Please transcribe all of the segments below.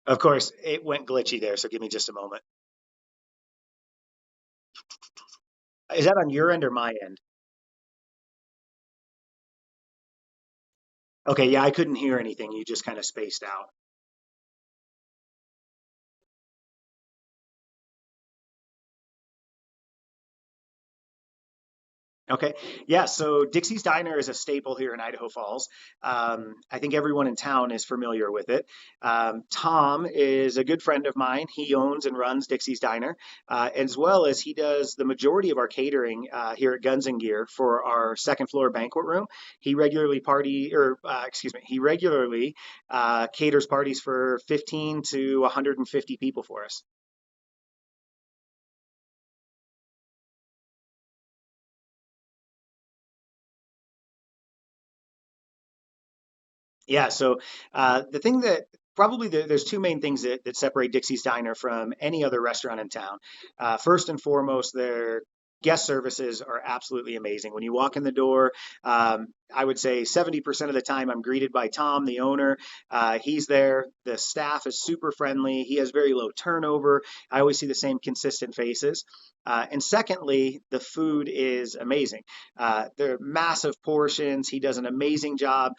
Of course, it went glitchy there, so give me just a moment. Is that on your end or my end? Okay, yeah, I couldn't hear anything. You just kind of spaced out. Okay. Yeah. So Dixie's Diner is a staple here in Idaho Falls. I think everyone in town is familiar with it. Tom is a good friend of mine. He owns and runs Dixie's Diner, as well as he does the majority of our catering here at Guns and Gear for our second floor banquet room. He regularly caters parties for 15 to 150 people for us. Yeah, so the thing that there's two main things that separate Dixie's Diner from any other restaurant in town. First and foremost, their guest services are absolutely amazing. When you walk in the door, I would say 70% of the time I'm greeted by Tom, the owner. He's there. The staff is super friendly. He has very low turnover. I always see the same consistent faces. And secondly, the food is amazing. They're massive portions. He does an amazing job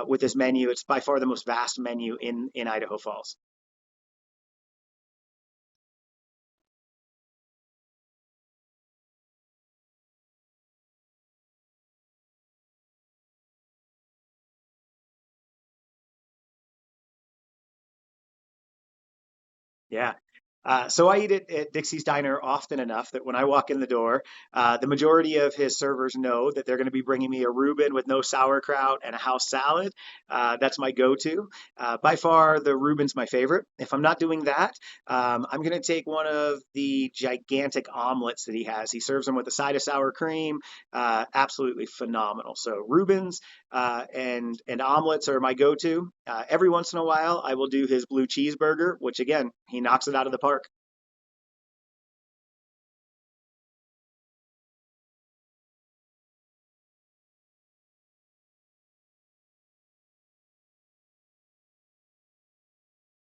with his menu. It's by far the most vast menu in Idaho Falls. Yeah. So I eat at Dixie's Diner often enough that when I walk in the door, the majority of his servers know that they're going to be bringing me a Reuben with no sauerkraut and a house salad. That's my go-to. By far, the Reuben's my favorite. If I'm not doing that, I'm going to take one of the gigantic omelets that he has. He serves them with a side of sour cream. Absolutely phenomenal. So Reubens and omelets are my go-to. Every once in a while, I will do his blue cheeseburger, which again, he knocks it out of the park.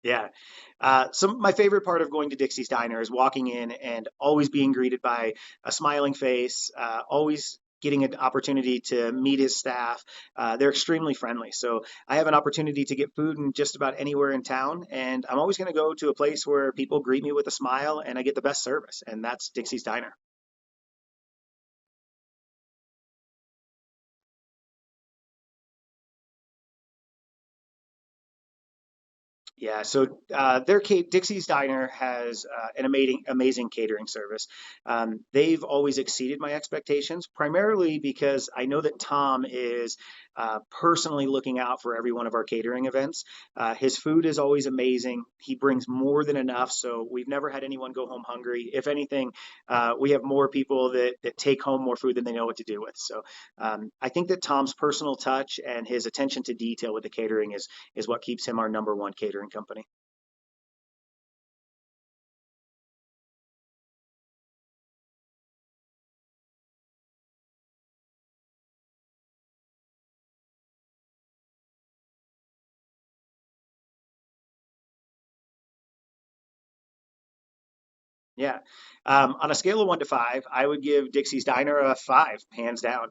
Yeah. So my favorite part of going to Dixie's Diner is walking in and always being greeted by a smiling face, always getting an opportunity to meet his staff. They're extremely friendly. So I have an opportunity to get food in just about anywhere in town, and I'm always going to go to a place where people greet me with a smile and I get the best service, and that's Dixie's Diner. Yeah, so Dixie's Diner has an amazing catering service. They've always exceeded my expectations, primarily because I know that Tom is personally looking out for every one of our catering events. His food is always amazing. He brings more than enough, so we've never had anyone go home hungry. If anything, we have more people that take home more food than they know what to do with. So I think that Tom's personal touch and his attention to detail with the catering is what keeps him our number one catering company. Yeah. On a scale of 1 to 5, I would give Dixie's Diner a 5, hands down,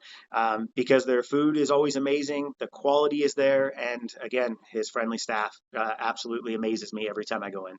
because their food is always amazing, the quality is there, and again, his friendly staff absolutely amazes me every time I go in.